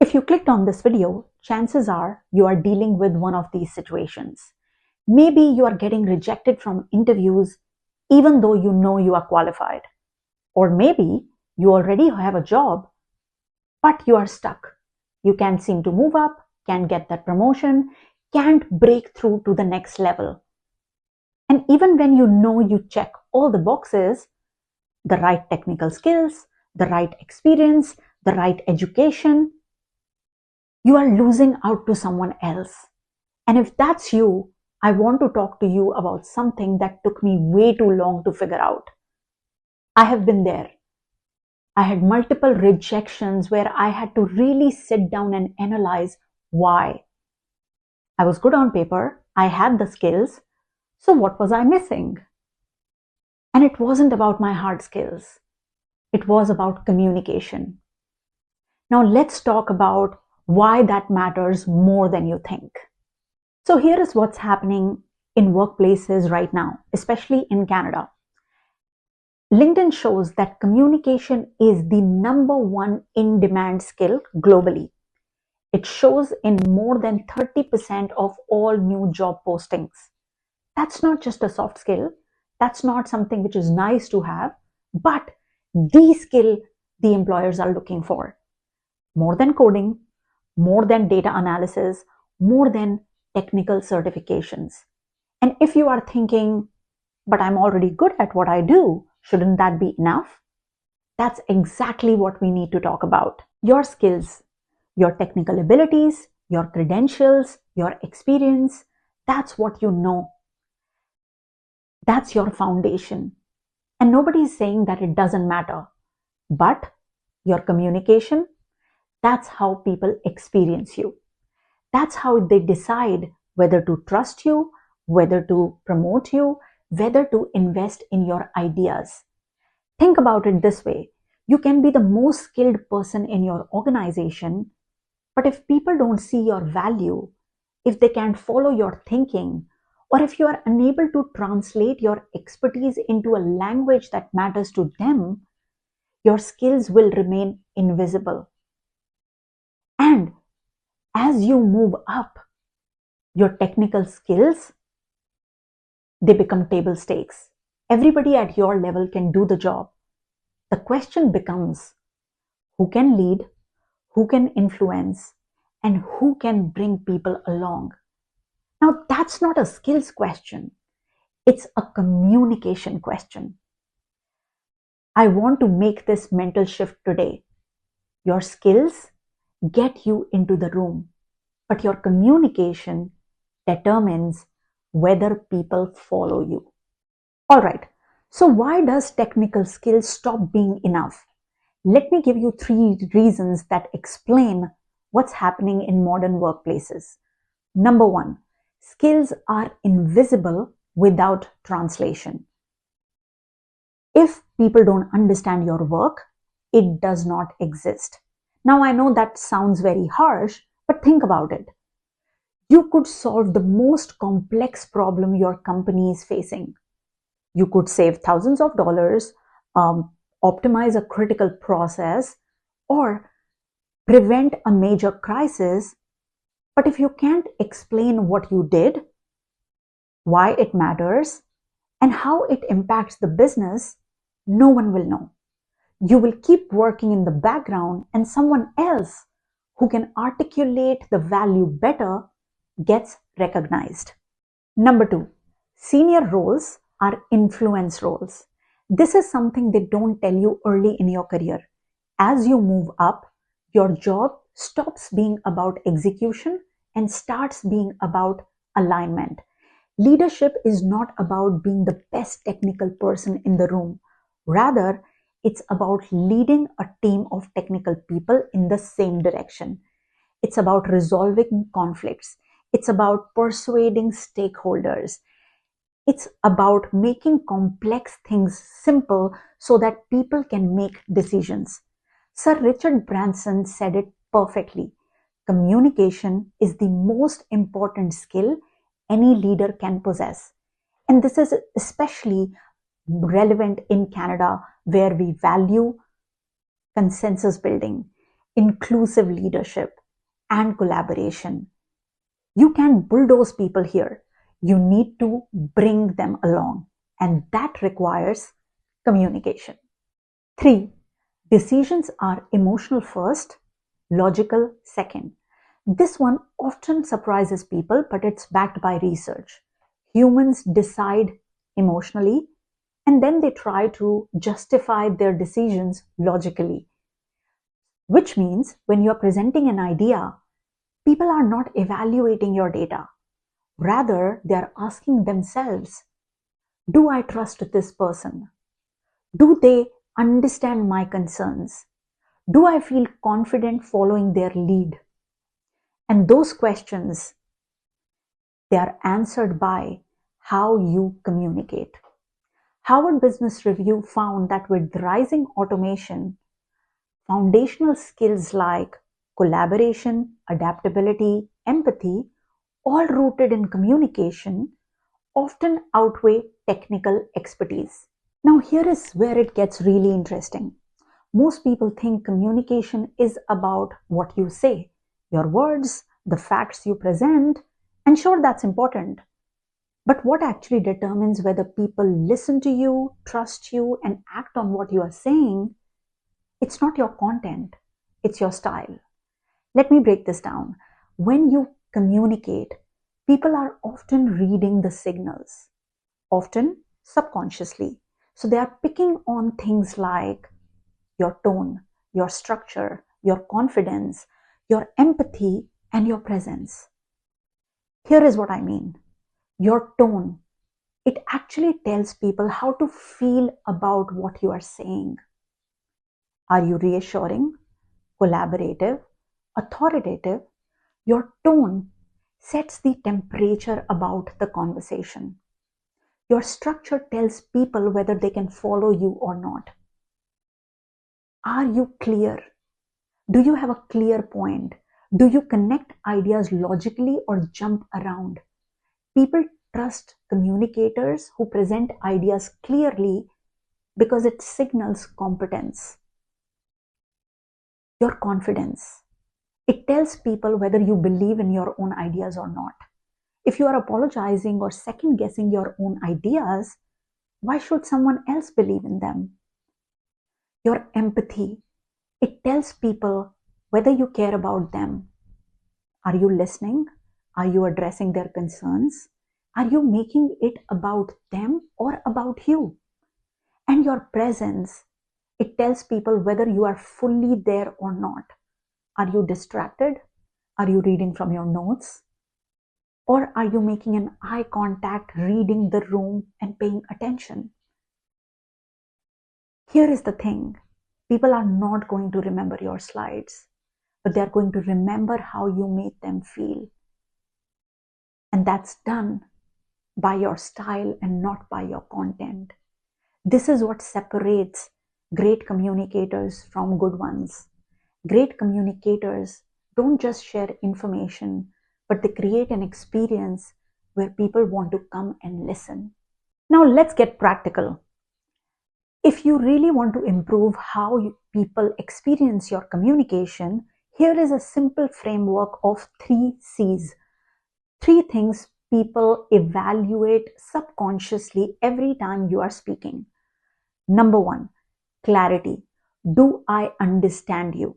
If you clicked on this video, chances are you are dealing with one of these situations. Maybe you are getting rejected from interviews even though you know you are qualified. Or maybe you already have a job, but you are stuck. You can't seem to move up, can't get that promotion, can't break through to the next level. And even when you know you check all the boxes, the right technical skills, the right experience, the right education, you are losing out to someone else. And if that's you, I want to talk to you about something that took me way too long to figure out. I have been there. I had multiple rejections where I had to really sit down and analyze why. I was good on paper, I had the skills, so what was I missing? And it wasn't about my hard skills. It was about communication. Now let's talk about why that matters more than you think. So here is what's happening in workplaces right now, especially in Canada. LinkedIn shows that communication is the number one in-demand skill globally. It shows in more than 30% of all new job postings. That's not just a soft skill. That's not something which is nice to have, but the skill the employers are looking for. More than coding, more than data analysis, more than technical certifications. And if you are thinking, but I'm already good at what I do, shouldn't that be enough? That's exactly what we need to talk about. Your skills, your technical abilities, your credentials, your experience, that's what you know. That's your foundation. And nobody is saying that it doesn't matter. But your communication, that's how people experience you. That's how they decide whether to trust you, whether to promote you, whether to invest in your ideas. Think about it this way. You can be the most skilled person in your organization, but if people don't see your value, if they can't follow your thinking, or if you are unable to translate your expertise into a language that matters to them, your skills will remain invisible. And as you move up, your technical skills, they become table stakes. Everybody at your level can do the job. The question becomes, who can lead, who can influence, and who can bring people along? Now, that's not a skills question. It's a communication question. I want to make this mental shift today. Your skills get you into the room, but your communication determines whether people follow you. All right, so why does technical skills stop being enough? Let me give you 3 reasons that explain what's happening in modern workplaces. Number 1, skills are invisible without translation. If people don't understand your work, it does not exist. Now, I know that sounds very harsh, but think about it. You could solve the most complex problem your company is facing. You could save thousands of dollars, optimize a critical process, or prevent a major crisis. But if you can't explain what you did, why it matters, and how it impacts the business, no one will know. You will keep working in the background, and someone else who can articulate the value better gets recognized. Number 2, senior roles are influence roles. This is something they don't tell you early in your career. As you move up, your job stops being about execution and starts being about alignment. Leadership is not about being the best technical person in the room. Rather, it's about leading a team of technical people in the same direction. It's about resolving conflicts. It's about persuading stakeholders. It's about making complex things simple so that people can make decisions. Sir Richard Branson said it perfectly. Communication is the most important skill any leader can possess. And this is especially relevant in Canada, where we value consensus building. inclusive leadership, and collaboration. You can bulldoze people here. You need to bring them along, and that requires communication. 3. Decisions are emotional first, logical second. This one often surprises people, but it's backed by research. Humans decide emotionally, and then they try to justify their decisions logically, which means when you're presenting an idea, people are not evaluating your data. Rather, they are asking themselves, do I trust this person? Do they understand my concerns? Do I feel confident following their lead? And those questions, they are answered by how you communicate. Harvard Business Review found that with rising automation, foundational skills like collaboration, adaptability, empathy, all rooted in communication, often outweigh technical expertise. Now, here is where it gets really interesting. Most people think communication is about what you say, your words, the facts you present, and sure, that's important. But what actually determines whether people listen to you, trust you, and act on what you are saying, it's not your content, it's your style. Let me break this down. When you communicate, people are often reading the signals, often subconsciously. So they are picking on things like your tone, your structure, your confidence, your empathy, and your presence. Here is what I mean. Your tone, it actually tells people how to feel about what you are saying. Are you reassuring, collaborative, authoritative? Your tone sets the temperature about the conversation. Your structure tells people whether they can follow you or not. Are you clear? Do you have a clear point? Do you connect ideas logically or jump around? People trust communicators who present ideas clearly because it signals competence. Your confidence. It tells people whether you believe in your own ideas or not. If you are apologizing or second guessing your own ideas, why should someone else believe in them? Your empathy. It tells people whether you care about them. Are you listening? Are you addressing their concerns? Are you making it about them or about you? And your presence, it tells people whether you are fully there or not. Are you distracted? Are you reading from your notes? Or are you making an eye contact, reading the room and paying attention? Here is the thing. People are not going to remember your slides, but they're going to remember how you made them feel. And that's done by your style and not by your content. This is what separates great communicators from good ones. Great communicators don't just share information, but they create an experience where people want to come and listen. Now let's get practical. If you really want to improve how people experience your communication, here is a simple framework of 3 C's. 3 things people evaluate subconsciously every time you are speaking. Number 1, clarity. Do I understand you?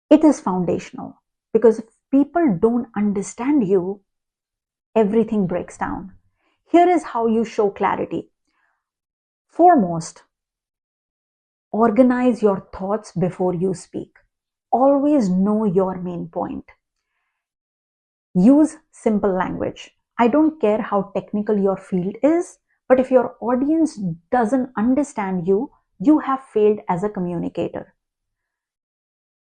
It is foundational because if people don't understand you, everything breaks down. Here is how you show clarity. Foremost, organize your thoughts before you speak. Always know your main point. Use simple language. I don't care how technical your field is, but if your audience doesn't understand you, you have failed as a communicator.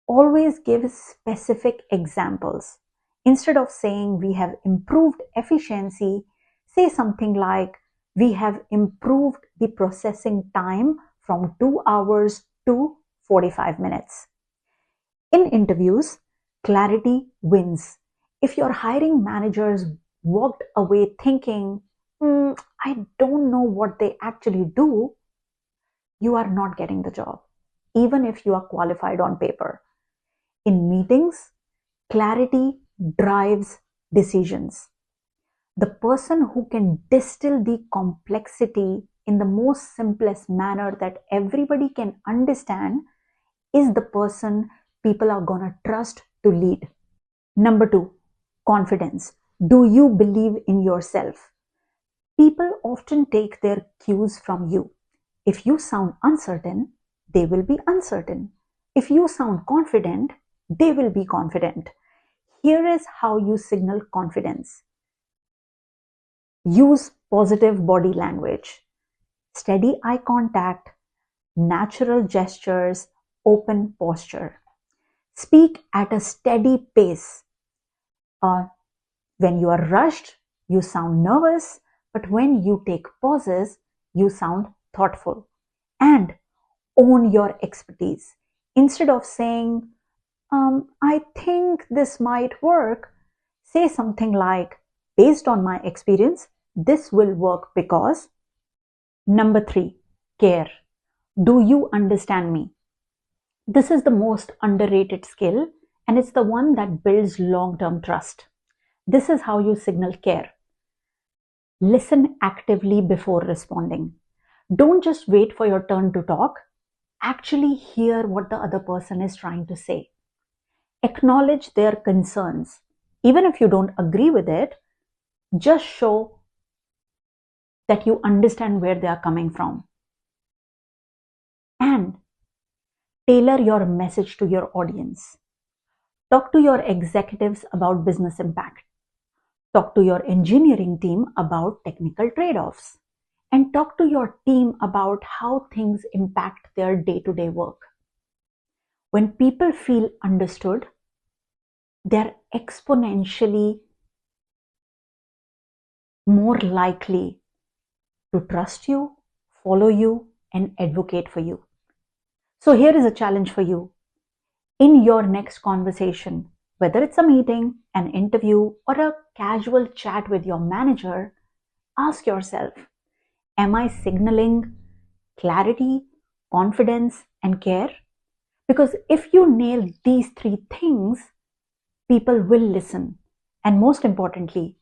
Always give specific examples. Instead of saying we have improved efficiency, say something like we have improved the processing time from 2 hours to 45 minutes. In interviews, clarity wins. If your hiring managers walked away thinking, I don't know what they actually do, you are not getting the job, even if you are qualified on paper. In meetings, clarity drives decisions. The person who can distill the complexity in the most simplest manner that everybody can understand is the person people are going to trust to lead. Number two, confidence. Do you believe in yourself? People often take their cues from you. If you sound uncertain, they will be uncertain. If you sound confident, they will be confident. Here is how you signal confidence. Use positive body language, steady eye contact, natural gestures, open posture. Speak at a steady pace. Uh, when you are rushed, you sound nervous, but when you take pauses, you sound thoughtful. And own your expertise. Instead of saying, I think this might work, say something like, based on my experience, this will work because. Number three, care. Do you understand me? This is the most underrated skill, and it's the one that builds long term trust. This is how you signal care. Listen actively before responding. Don't just wait for your turn to talk. Actually hear what the other person is trying to say. Acknowledge their concerns. Even if you don't agree with it, just show that you understand where they are coming from. And tailor your message to your audience. Talk to your executives about business impact. Talk to your engineering team about technical trade-offs. And talk to your team about how things impact their day-to-day work. When people feel understood, they're exponentially more likely to trust you, follow you, and advocate for you. So here is a challenge for you. In your next conversation, whether it's a meeting, an interview, or a casual chat with your manager, ask yourself, am I signaling clarity, confidence, and care? Because if you nail these three things, people will listen. And most importantly,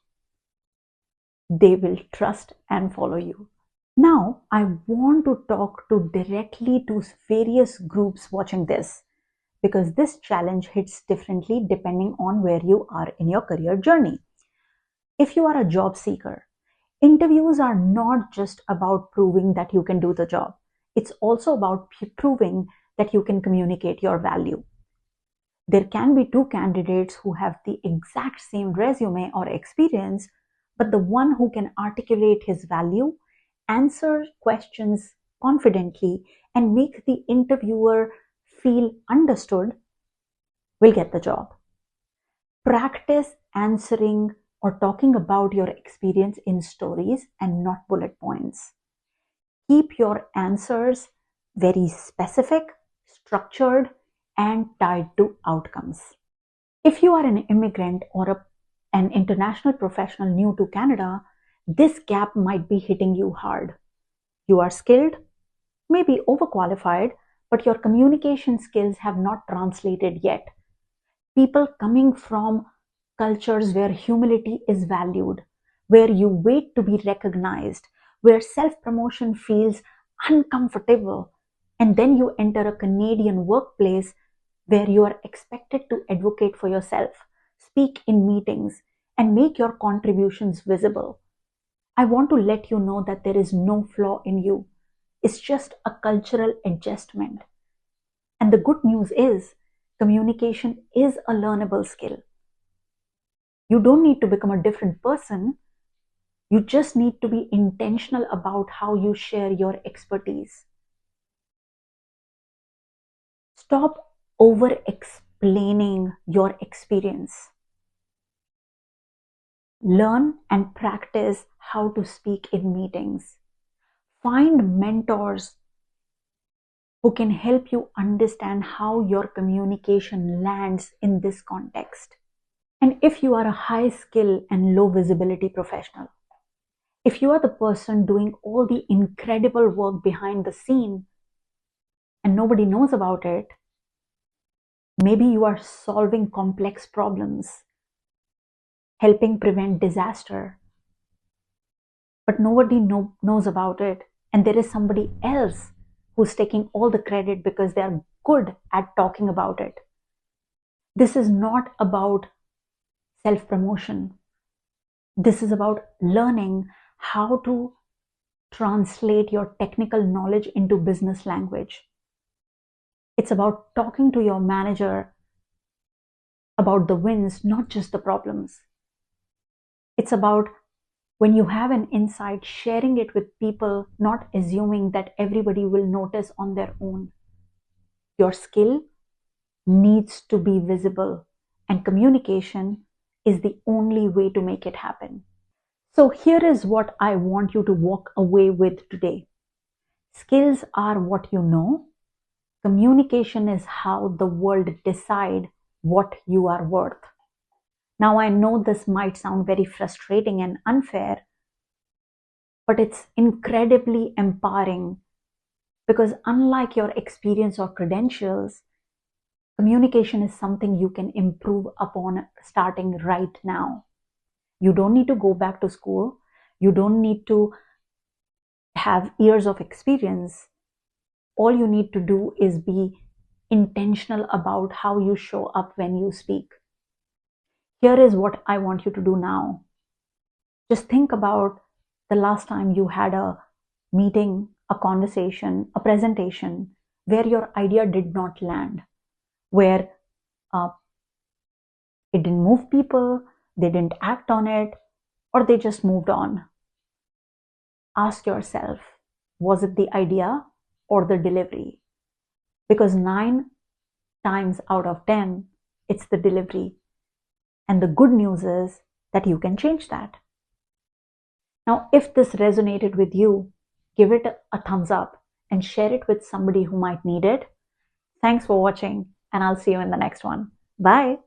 they will trust and follow you. Now, I want to talk to directly to various groups watching this because this challenge hits differently depending on where you are in your career journey. If you are a job seeker, interviews are not just about proving that you can do the job. It's also about proving that you can communicate your value. There can be two candidates who have the exact same resume or experience, but the one who can articulate his value, answer questions confidently, and make the interviewer feel understood will get the job. Practice answering or talking about your experience in stories and not bullet points. Keep your answers very specific, structured, and tied to outcomes. If you are an immigrant or an international professional new to Canada, this gap might be hitting you hard. You are skilled, maybe overqualified, but your communication skills have not translated yet. People coming from cultures where humility is valued, where you wait to be recognized, where self promotion feels uncomfortable, and then you enter a Canadian workplace where you are expected to advocate for yourself, speak in meetings, and make your contributions visible. I want to let you know that there is no flaw in you. It's just a cultural adjustment. And the good news is, communication is a learnable skill. You don't need to become a different person. You just need to be intentional about how you share your expertise. Stop over explaining your experience. Learn and practice how to speak in meetings. Find mentors who can help you understand how your communication lands in this context. And if you are a high skill and low visibility professional, if you are the person doing all the incredible work behind the scene and nobody knows about it, Maybe you are solving complex problems, helping prevent disaster, but nobody knows about it. And there is somebody else who's taking all the credit because they are good at talking about it. This is not about self promotion. This is about learning how to translate your technical knowledge into business language. It's about talking to your manager about the wins, not just the problems. It's about when you have an insight, sharing it with people, not assuming that everybody will notice on their own. Your skill needs to be visible, and communication is the only way to make it happen. So, here is what I want you to walk away with today. Skills are what you know. Communication is how the world decide what you are worth. Now, I know this might sound very frustrating and unfair, but it's incredibly empowering because unlike your experience or credentials, communication is something you can improve upon starting right now. You don't need to go back to school. You don't need to have years of experience. All you need to do is be intentional about how you show up when you speak. Here is what I want you to do now. Just think about the last time you had a meeting, a conversation, a presentation where your idea did not land, where uh, it didn't move people, they didn't act on it, or they just moved on. Ask yourself, was it the idea or the delivery? Because 9 times out of 10, it's the delivery. And the good news is that you can change that. Now, if this resonated with you, give it a thumbs up and share it with somebody who might need it. Thanks for watching, and I'll see you in the next one. Bye.